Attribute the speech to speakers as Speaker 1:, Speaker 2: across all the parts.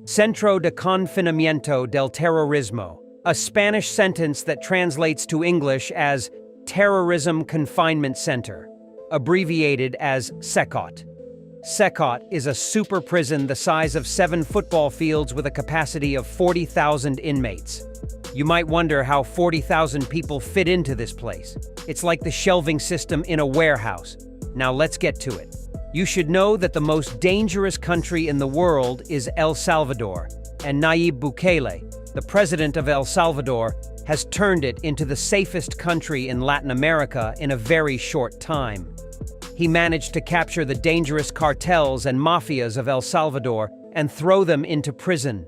Speaker 1: Centro de Confinamiento del Terrorismo, a Spanish sentence that translates to English as Terrorism Confinement Center, abbreviated as CECOT. CECOT is a super prison the size of 7 football fields with a capacity of 40,000 inmates. You might wonder how 40,000 people fit into this place. It's like the shelving system in a warehouse. Now let's get to it. You should know that the most dangerous country in the world is El Salvador, and Nayib Bukele, the president of El Salvador, has turned it into the safest country in Latin America in a very short time. He managed to capture the dangerous cartels and mafias of El Salvador and throw them into prison.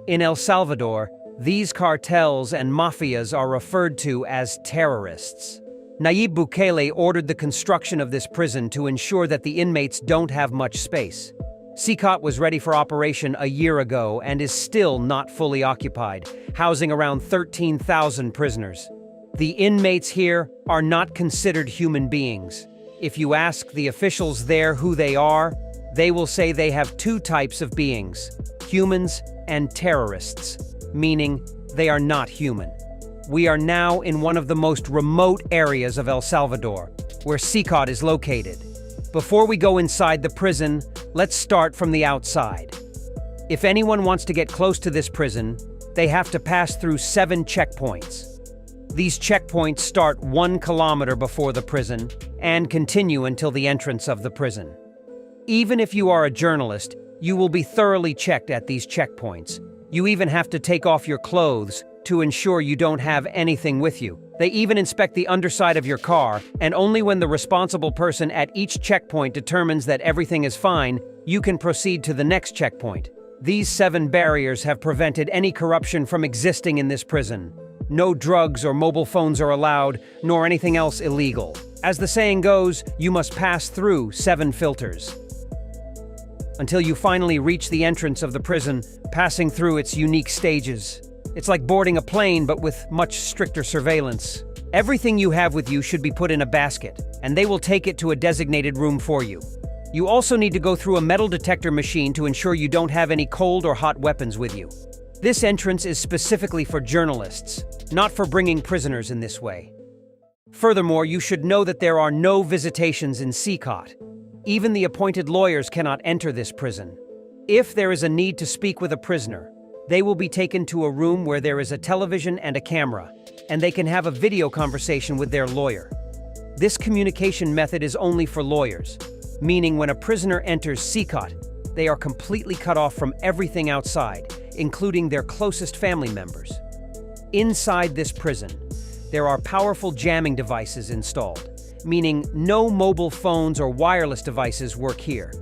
Speaker 1: In El Salvador, these cartels and mafias are referred to as terrorists. Nayib Bukele ordered the construction of this prison to ensure that the inmates don't have much space. CECOT was ready for operation a year ago and is still not fully occupied, housing around 13,000 prisoners. The inmates here are not considered human beings. If you ask the officials there who they are, they will say they have 2 types of beings, humans and terrorists, meaning they are not human. We are now in one of the most remote areas of El Salvador, where CECOT is located. Before we go inside the prison, let's start from the outside. If anyone wants to get close to this prison, they have to pass through 7 checkpoints. These checkpoints start 1 kilometer before the prison and continue until the entrance of the prison. Even if you are a journalist, you will be thoroughly checked at these checkpoints. You even have to take off your clothes to ensure you don't have anything with you. They even inspect the underside of your car, and only when the responsible person at each checkpoint determines that everything is fine, you can proceed to the next checkpoint. These 7 barriers have prevented any corruption from existing in this prison. No drugs or mobile phones are allowed, nor anything else illegal. As the saying goes, you must pass through 7 filters until you finally reach the entrance of the prison, passing through its unique stages. It's like boarding a plane, but with much stricter surveillance. Everything you have with you should be put in a basket, and they will take it to a designated room for you. You also need to go through a metal detector machine to ensure you don't have any cold or hot weapons with you. This entrance is specifically for journalists, not for bringing prisoners in this way. Furthermore, you should know that there are no visitations in CECOT. Even the appointed lawyers cannot enter this prison. If there is a need to speak with a prisoner, they will be taken to a room where there is a television and a camera, and they can have a video conversation with their lawyer. This communication method is only for lawyers, meaning when a prisoner enters CECOT, they are completely cut off from everything outside, including their closest family members. Inside this prison, there are powerful jamming devices installed, meaning no mobile phones or wireless devices work here.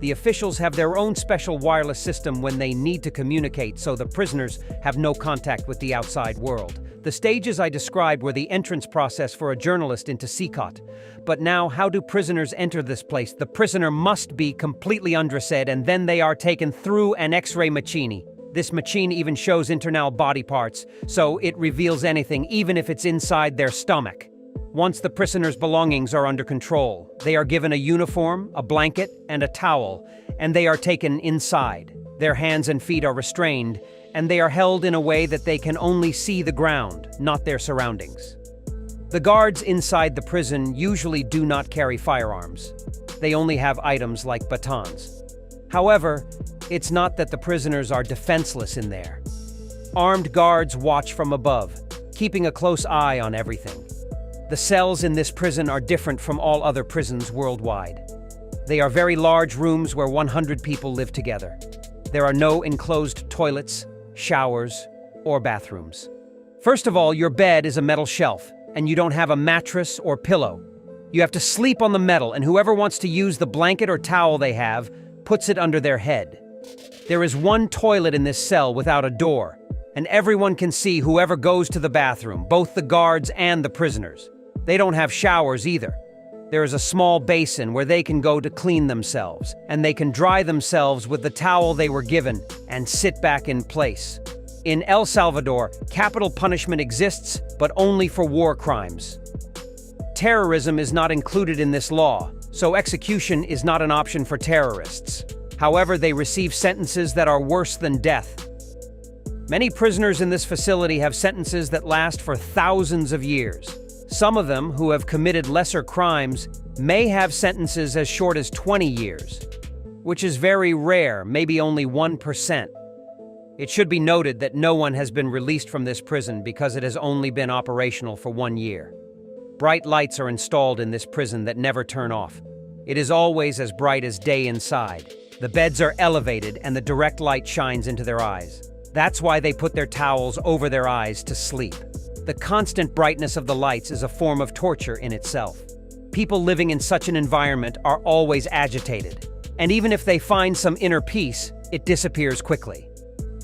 Speaker 1: The officials have their own special wireless system when they need to communicate, so the prisoners have no contact with the outside world. The stages I described were the entrance process for a journalist into CECOT. But now, how do prisoners enter this place? The prisoner must be completely undressed, and then they are taken through an X-ray machine. This machine even shows internal body parts, so it reveals anything, even if it's inside their stomach. Once the prisoner's belongings are under control, they are given a uniform, a blanket, and a towel, and they are taken inside. Their hands and feet are restrained, and they are held in a way that they can only see the ground, not their surroundings. The guards inside the prison usually do not carry firearms. They only have items like batons. However, it's not that the prisoners are defenseless in there. Armed guards watch from above, keeping a close eye on everything. The cells in this prison are different from all other prisons worldwide. They are very large rooms where 100 people live together. There are no enclosed toilets, showers, or bathrooms. First of all, your bed is a metal shelf, and you don't have a mattress or pillow. You have to sleep on the metal, and whoever wants to use the blanket or towel they have puts it under their head. There is one toilet in this cell without a door, and everyone can see whoever goes to the bathroom, both the guards and the prisoners. They don't have showers either. There is a small basin where they can go to clean themselves, and they can dry themselves with the towel they were given and sit back in place. In El Salvador, capital punishment exists, but only for war crimes. Terrorism is not included in this law, so execution is not an option for terrorists. However, they receive sentences that are worse than death. Many prisoners in this facility have sentences that last for thousands of years. Some of them, who have committed lesser crimes, may have sentences as short as 20 years, which is very rare, maybe only 1%. It should be noted that no one has been released from this prison because it has only been operational for 1 year. Bright lights are installed in this prison that never turn off. It is always as bright as day inside. The beds are elevated and the direct light shines into their eyes. That's why they put their towels over their eyes to sleep. The constant brightness of the lights is a form of torture in itself. People living in such an environment are always agitated, and even if they find some inner peace, it disappears quickly.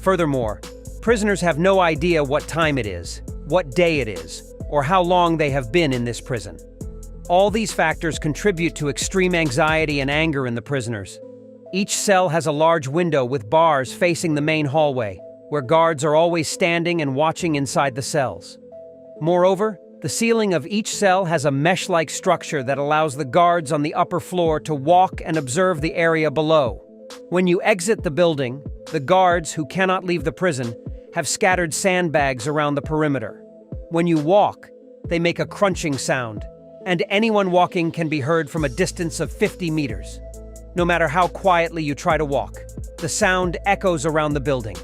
Speaker 1: Furthermore, prisoners have no idea what time it is, what day it is, or how long they have been in this prison. All these factors contribute to extreme anxiety and anger in the prisoners. Each cell has a large window with bars facing the main hallway, where guards are always standing and watching inside the cells. Moreover, the ceiling of each cell has a mesh-like structure that allows the guards on the upper floor to walk and observe the area below. When you exit the building, the guards, who cannot leave the prison, have scattered sandbags around the perimeter. When you walk, they make a crunching sound, and anyone walking can be heard from a distance of 50 meters. No matter how quietly you try to walk, the sound echoes around the building.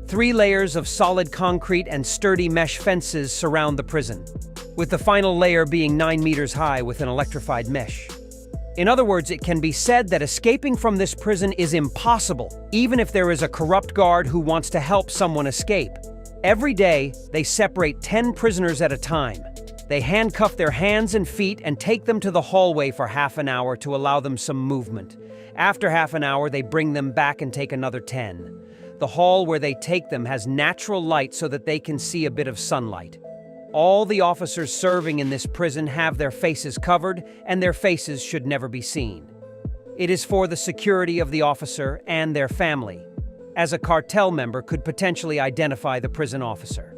Speaker 1: 3 layers of solid concrete and sturdy mesh fences surround the prison, with the final layer being 9 meters high with an electrified mesh. In other words, it can be said that escaping from this prison is impossible, even if there is a corrupt guard who wants to help someone escape. Every day, they separate 10 prisoners at a time. They handcuff their hands and feet and take them to the hallway for half an hour to allow them some movement. After half an hour, they bring them back and take another 10. The hall where they take them has natural light so that they can see a bit of sunlight. All the officers serving in this prison have their faces covered, and their faces should never be seen. It is for the security of the officer and their family, as a cartel member could potentially identify the prison officer.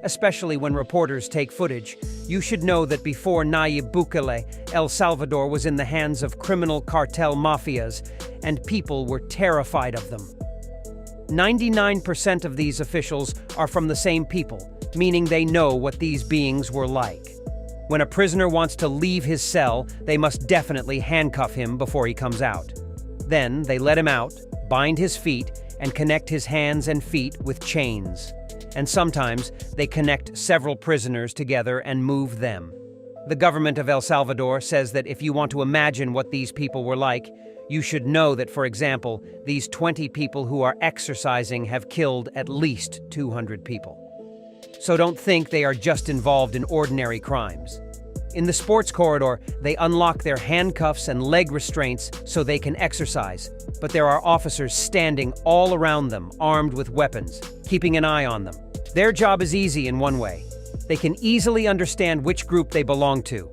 Speaker 1: Especially when reporters take footage, you should know that before Nayib Bukele, El Salvador was in the hands of criminal cartel mafias, and people were terrified of them. 99% of these officials are from the same people, meaning they know what these beings were like. When a prisoner wants to leave his cell, they must definitely handcuff him before he comes out. Then they let him out, bind his feet, and connect his hands and feet with chains. And sometimes they connect several prisoners together and move them. The government of El Salvador says that if you want to imagine what these people were like, you should know that, for example, these 20 people who are exercising have killed at least 200 people. So don't think they are just involved in ordinary crimes. In the sports corridor, they unlock their handcuffs and leg restraints so they can exercise, but there are officers standing all around them, armed with weapons, keeping an eye on them. Their job is easy in one way. They can easily understand which group they belong to.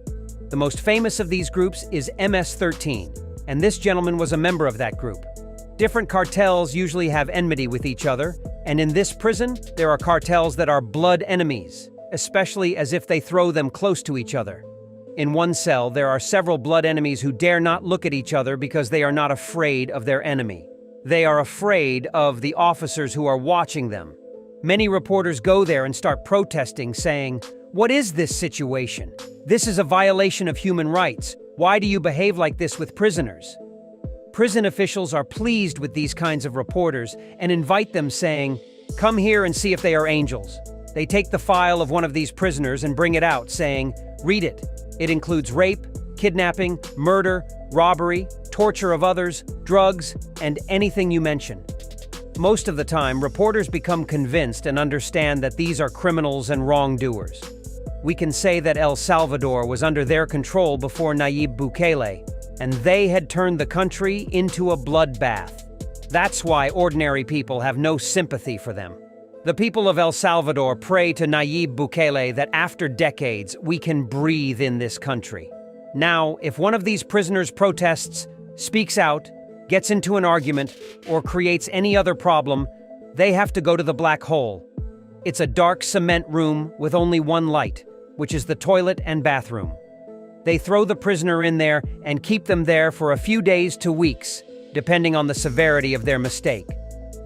Speaker 1: The most famous of these groups is MS-13, and this gentleman was a member of that group. Different cartels usually have enmity with each other, and in this prison, there are cartels that are blood enemies, especially as if they throw them close to each other. In one cell, there are several blood enemies who dare not look at each other because they are not afraid of their enemy. They are afraid of the officers who are watching them. Many reporters go there and start protesting, saying, "What is this situation? This is a violation of human rights. Why do you behave like this with prisoners?" Prison officials are pleased with these kinds of reporters and invite them, saying, "Come here and see if they are angels." They take the file of one of these prisoners and bring it out, saying, "Read it. It includes rape, kidnapping, murder, robbery, torture of others, drugs, and anything you mention." Most of the time, reporters become convinced and understand that these are criminals and wrongdoers. We can say that El Salvador was under their control before Nayib Bukele, and they had turned the country into a bloodbath. That's why ordinary people have no sympathy for them. The people of El Salvador pray to Nayib Bukele that after decades, we can breathe in this country. Now, if one of these prisoners protests, speaks out, gets into an argument, or creates any other problem, they have to go to the black hole. It's a dark cement room with only one light, which is the toilet and bathroom. They throw the prisoner in there and keep them there for a few days to weeks. depending on the severity of their mistake.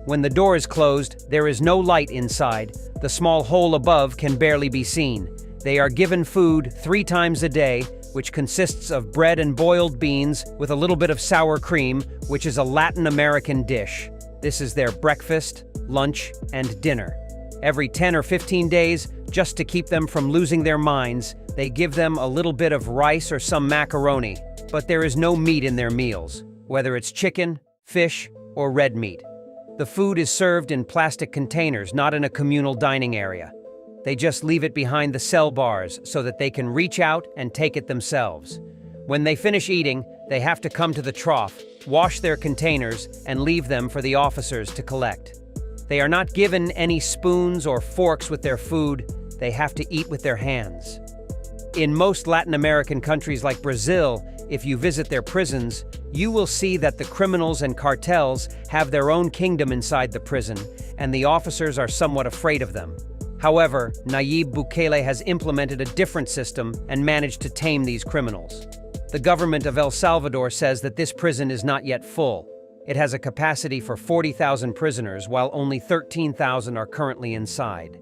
Speaker 1: When the door is closed, there is no light inside. The small hole above can barely be seen. They are given food 3 times a day, which consists of bread and boiled beans with a little bit of sour cream, which is a Latin American dish. This is their breakfast, lunch, and dinner. Every 10 or 15 days, just to keep them from losing their minds, they give them a little bit of rice or some macaroni, but there is no meat in their meals, whether it's chicken, fish, or red meat. The food is served in plastic containers, not in a communal dining area. They just leave it behind the cell bars so that they can reach out and take it themselves. When they finish eating, they have to come to the trough, wash their containers, and leave them for the officers to collect. They are not given any spoons or forks with their food. They have to eat with their hands. In most Latin American countries like Brazil, if you visit their prisons, you will see that the criminals and cartels have their own kingdom inside the prison, and the officers are somewhat afraid of them. However, Nayib Bukele has implemented a different system and managed to tame these criminals. The government of El Salvador says that this prison is not yet full. It has a capacity for 40,000 prisoners, while only 13,000 are currently inside.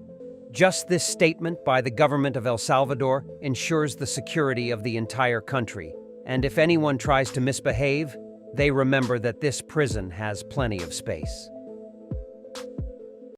Speaker 1: Just this statement by the government of El Salvador ensures the security of the entire country. And if anyone tries to misbehave, they remember that this prison has plenty of space.